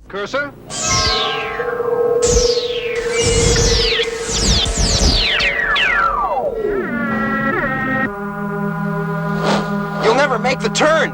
Cursor? You'll never make the turn!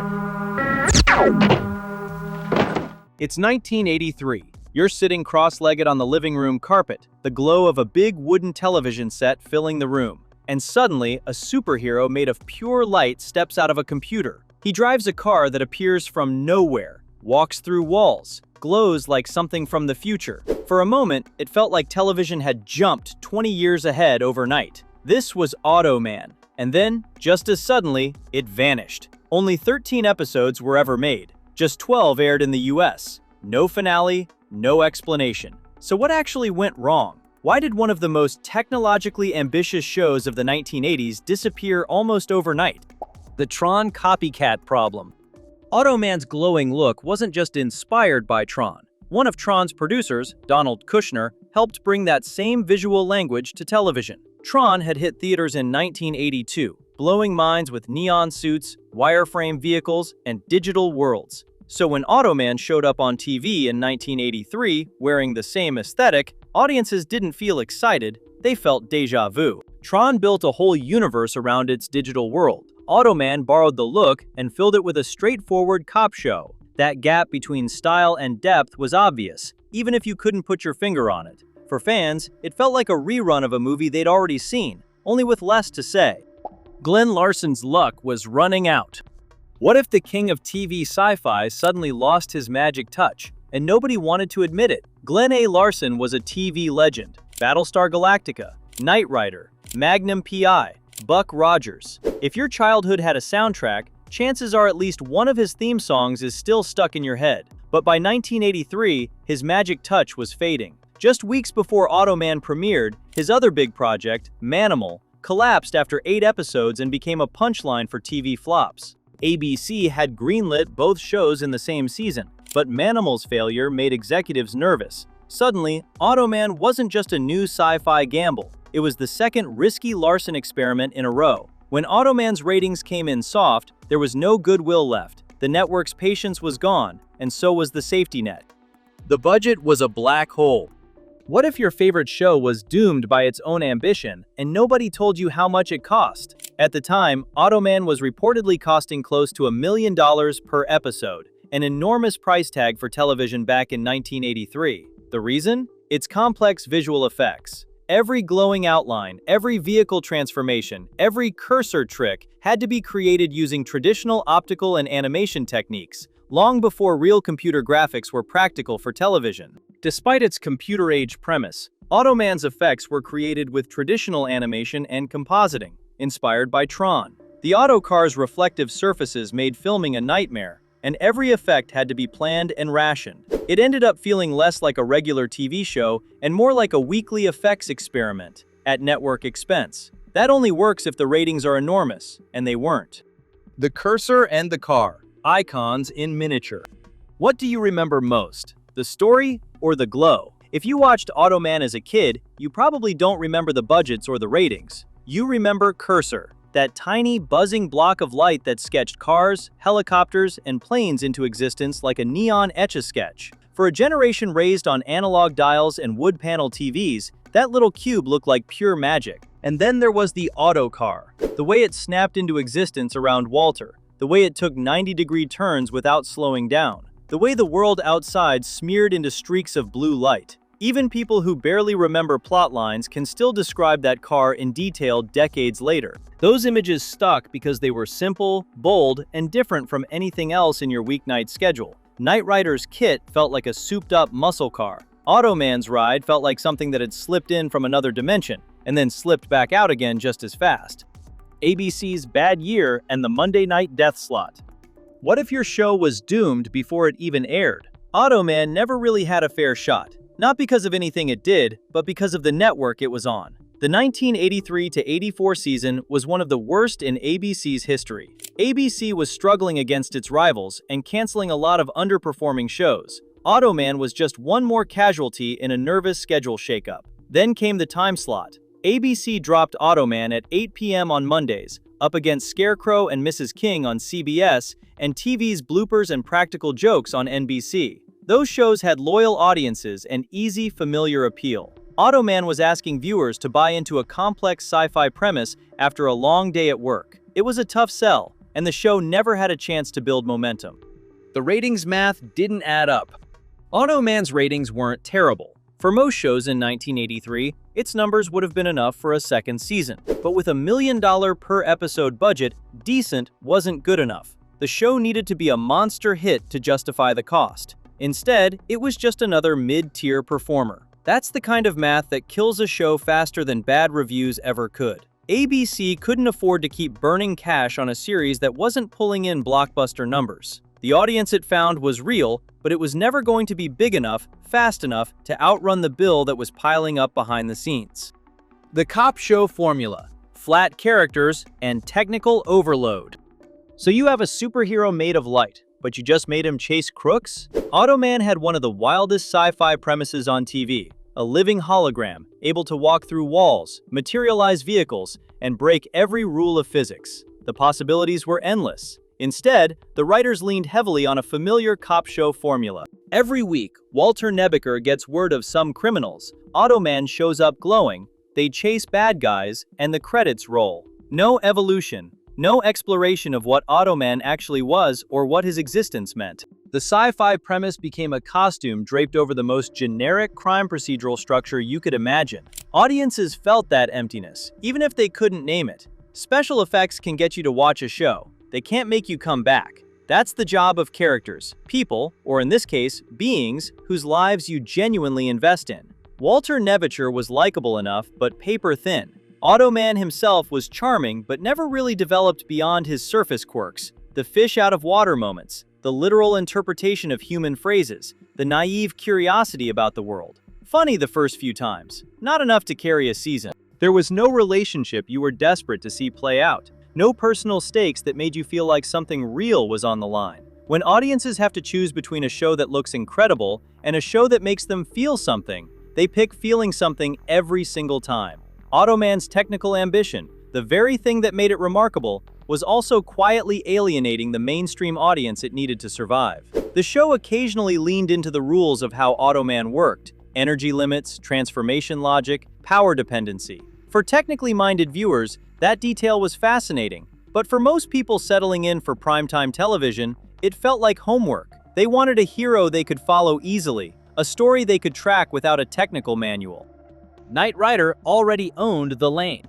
It's 1983. You're sitting cross-legged on the living room carpet, the glow of a big wooden television set filling the room. And suddenly, a superhero made of pure light steps out of a computer. He drives a car that appears from nowhere, walks through walls, glows like something from the future. For a moment, it felt like television had jumped 20 years ahead overnight. This was Automan. And then, just as suddenly, it vanished. Only 13 episodes were ever made. Just 12 aired in the US. No finale, no explanation. So what actually went wrong? Why did one of the most technologically ambitious shows of the 1980s disappear almost overnight? The Tron copycat problem. Automan's glowing look wasn't just inspired by Tron. One of Tron's producers, Donald Kushner, helped bring that same visual language to television. Tron had hit theaters in 1982, blowing minds with neon suits, wireframe vehicles, and digital worlds. So when Automan showed up on TV in 1983, wearing the same aesthetic, audiences didn't feel excited, they felt déjà vu. Tron built a whole universe around its digital world. Automan borrowed the look and filled it with a straightforward cop show. That gap between style and depth was obvious, even if you couldn't put your finger on it. For fans, it felt like a rerun of a movie they'd already seen, only with less to say. Glen Larson's luck was running out. What if the king of TV sci-fi suddenly lost his magic touch, and nobody wanted to admit it? Glen A. Larson was a TV legend. Battlestar Galactica, Knight Rider, Magnum P.I., Buck Rogers. If your childhood had a soundtrack, chances are at least one of his theme songs is still stuck in your head. But by 1983, his magic touch was fading. Just weeks before Automan premiered, his other big project, Manimal, collapsed after 8 episodes and became a punchline for TV flops. ABC had greenlit both shows in the same season, but Manimal's failure made executives nervous. Suddenly, Automan wasn't just a new sci-fi gamble. It was the second risky Larson experiment in a row. When Automan's ratings came in soft, there was no goodwill left. The network's patience was gone, and so was the safety net. The budget was a black hole. What if your favorite show was doomed by its own ambition, and nobody told you how much it cost? At the time, Automan was reportedly costing close to $1 million per episode, an enormous price tag for television back in 1983. The reason? Its complex visual effects. Every glowing outline, every vehicle transformation, every cursor trick had to be created using traditional optical and animation techniques, long before real computer graphics were practical for television. Despite its computer-age premise, Automan's effects were created with traditional animation and compositing, inspired by Tron. The Autocar's reflective surfaces made filming a nightmare, and every effect had to be planned and rationed. It ended up feeling less like a regular TV show and more like a weekly effects experiment, at network expense. That only works if the ratings are enormous, and they weren't. The cursor and the car, icons in miniature. What do you remember most? The story or the glow? If you watched Automan as a kid, you probably don't remember the budgets or the ratings. You remember Cursor, that tiny buzzing block of light that sketched cars, helicopters, and planes into existence like a neon etch-a-sketch. For a generation raised on analog dials and wood panel TVs, that little cube looked like pure magic. And then there was the Autocar, the way it snapped into existence around Walter, the way it took 90-degree turns without slowing down, the way the world outside smeared into streaks of blue light. Even people who barely remember plot lines can still describe that car in detail decades later. Those images stuck because they were simple, bold, and different from anything else in your weeknight schedule. Knight Rider's kit felt like a souped-up muscle car. Automan's ride felt like something that had slipped in from another dimension, and then slipped back out again just as fast. ABC's Bad Year and the Monday Night Death Slot. What if your show was doomed before it even aired? Automan never really had a fair shot. Not because of anything it did, but because of the network it was on. The 1983-84 season was one of the worst in ABC's history. ABC was struggling against its rivals and canceling a lot of underperforming shows. Automan was just one more casualty in a nervous schedule shakeup. Then came the time slot. ABC dropped Automan at 8 p.m. on Mondays, up against Scarecrow and Mrs. King on CBS, and TV's bloopers and practical jokes on NBC. Those shows had loyal audiences and easy, familiar appeal. Automan was asking viewers to buy into a complex sci-fi premise after a long day at work. It was a tough sell, and the show never had a chance to build momentum. The ratings math didn't add up. Automan's ratings weren't terrible. For most shows in 1983, its numbers would have been enough for a second season. But with $1 million per episode budget, decent wasn't good enough. The show needed to be a monster hit to justify the cost. Instead, it was just another mid-tier performer. That's the kind of math that kills a show faster than bad reviews ever could. ABC couldn't afford to keep burning cash on a series that wasn't pulling in blockbuster numbers. The audience it found was real, but it was never going to be big enough, fast enough, to outrun the bill that was piling up behind the scenes. The cop show formula: flat characters and technical overload. So you have a superhero made of light, but you just made him chase crooks? Automan had one of the wildest sci-fi premises on TV. A living hologram, able to walk through walls, materialize vehicles, and break every rule of physics. The possibilities were endless. Instead, the writers leaned heavily on a familiar cop show formula. Every week, Walter Nebicher gets word of some criminals. Automan shows up glowing, they chase bad guys, and the credits roll. No evolution, no exploration of what Automan actually was or what his existence meant. The sci-fi premise became a costume draped over the most generic crime procedural structure you could imagine. Audiences felt that emptiness, even if they couldn't name it. Special effects can get you to watch a show. They can't make you come back. That's the job of characters, people, or in this case, beings, whose lives you genuinely invest in. Walter Nebicher was likable enough, but paper thin. Automan himself was charming, but never really developed beyond his surface quirks. The fish out of water moments, the literal interpretation of human phrases, the naive curiosity about the world. Funny the first few times, not enough to carry a season. There was no relationship you were desperate to see play out. No personal stakes that made you feel like something real was on the line. When audiences have to choose between a show that looks incredible and a show that makes them feel something, they pick feeling something every single time. Automan's technical ambition, the very thing that made it remarkable, was also quietly alienating the mainstream audience it needed to survive. The show occasionally leaned into the rules of how Automan worked: energy limits, transformation logic, power dependency. For technically minded viewers, that detail was fascinating, but for most people settling in for primetime television, it felt like homework. They wanted a hero they could follow easily, a story they could track without a technical manual. Knight Rider already owned the lane.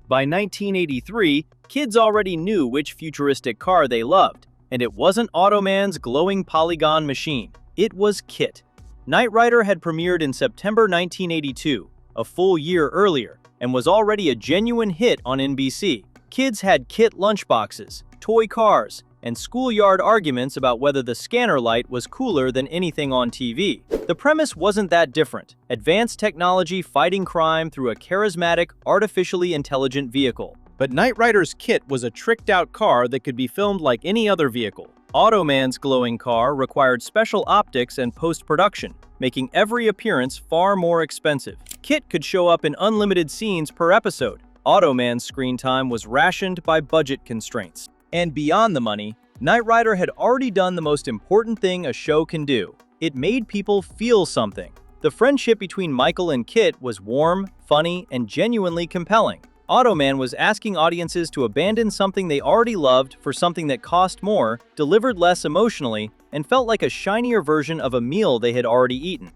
By 1983, kids already knew which futuristic car they loved, and it wasn't Automan's glowing polygon machine. It was KITT. Knight Rider had premiered in September 1982, a full year earlier, and was already a genuine hit on NBC. Kids had KITT lunchboxes, toy cars, and schoolyard arguments about whether the scanner light was cooler than anything on TV. The premise wasn't that different: advanced technology fighting crime through a charismatic, artificially intelligent vehicle. But Knight Rider's KITT was a tricked-out car that could be filmed like any other vehicle. Automan's glowing car required special optics and post-production, making every appearance far more expensive. KITT could show up in unlimited scenes per episode. Automan's screen time was rationed by budget constraints. And beyond the money, Knight Rider had already done the most important thing a show can do. It made people feel something. The friendship between Michael and KITT was warm, funny, and genuinely compelling. Automan was asking audiences to abandon something they already loved for something that cost more, delivered less emotionally, and felt like a shinier version of a meal they had already eaten.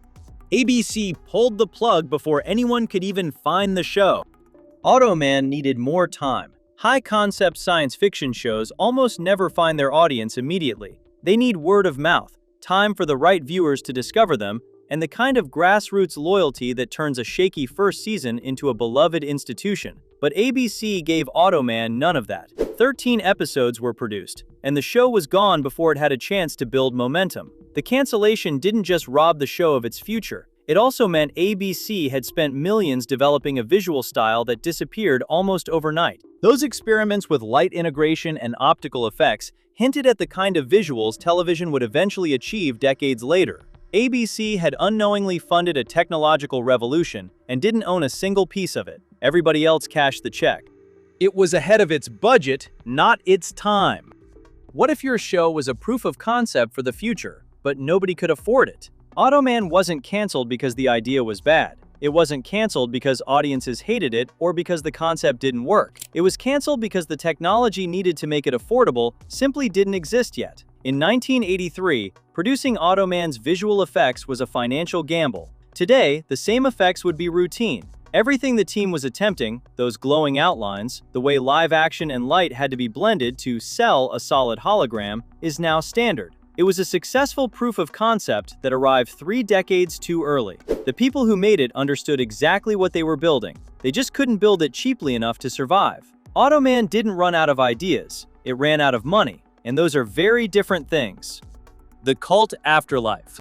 ABC pulled the plug before anyone could even find the show. Automan needed more time. High-concept science fiction shows almost never find their audience immediately. They need word of mouth, time for the right viewers to discover them, and the kind of grassroots loyalty that turns a shaky first season into a beloved institution. But ABC gave Automan none of that. 13 episodes were produced, and the show was gone before it had a chance to build momentum. The cancellation didn't just rob the show of its future. It also meant ABC had spent millions developing a visual style that disappeared almost overnight. Those experiments with light integration and optical effects hinted at the kind of visuals television would eventually achieve decades later. ABC had unknowingly funded a technological revolution and didn't own a single piece of it. Everybody else cashed the check. It was ahead of its budget, not its time. What if your show was a proof of concept for the future, but but nobody could afford it. Automan wasn't canceled because the idea was bad. It wasn't canceled because audiences hated it or because the concept didn't work. It was canceled because the technology needed to make it affordable simply didn't exist yet. In 1983, producing Automan's visual effects was a financial gamble. Today, the same effects would be routine. Everything the team was attempting, those glowing outlines, the way live action and light had to be blended to sell a solid hologram, is now standard. It was a successful proof of concept that arrived 3 decades too early. The people who made it understood exactly what they were building. They just couldn't build it cheaply enough to survive. Automan didn't run out of ideas, it ran out of money, and those are very different things. The cult afterlife.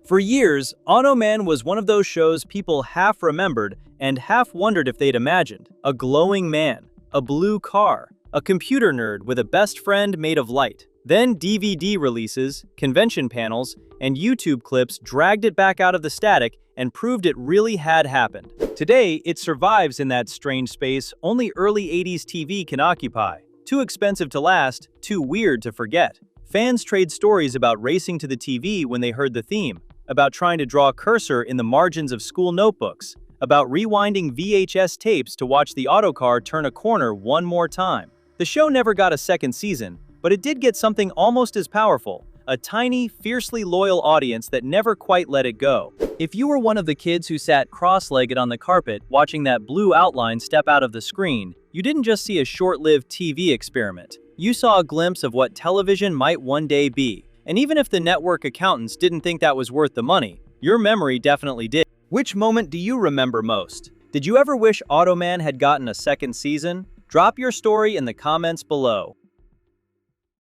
For years, Automan was one of those shows people half remembered and half wondered if they'd imagined. A glowing man, a blue car, a computer nerd with a best friend made of light. Then DVD releases, convention panels, and YouTube clips dragged it back out of the static and proved it really had happened. Today, it survives in that strange space only early 80s TV can occupy. Too expensive to last, too weird to forget. Fans trade stories about racing to the TV when they heard the theme, about trying to draw a cursor in the margins of school notebooks, about rewinding VHS tapes to watch the autocar turn a corner one more time. The show never got a second season, but it did get something almost as powerful, a tiny, fiercely loyal audience that never quite let it go. If you were one of the kids who sat cross-legged on the carpet watching that blue outline step out of the screen, you didn't just see a short-lived TV experiment. You saw a glimpse of what television might one day be. And even if the network accountants didn't think that was worth the money, your memory definitely did. Which moment do you remember most? Did you ever wish Automan had gotten a second season? Drop your story in the comments below.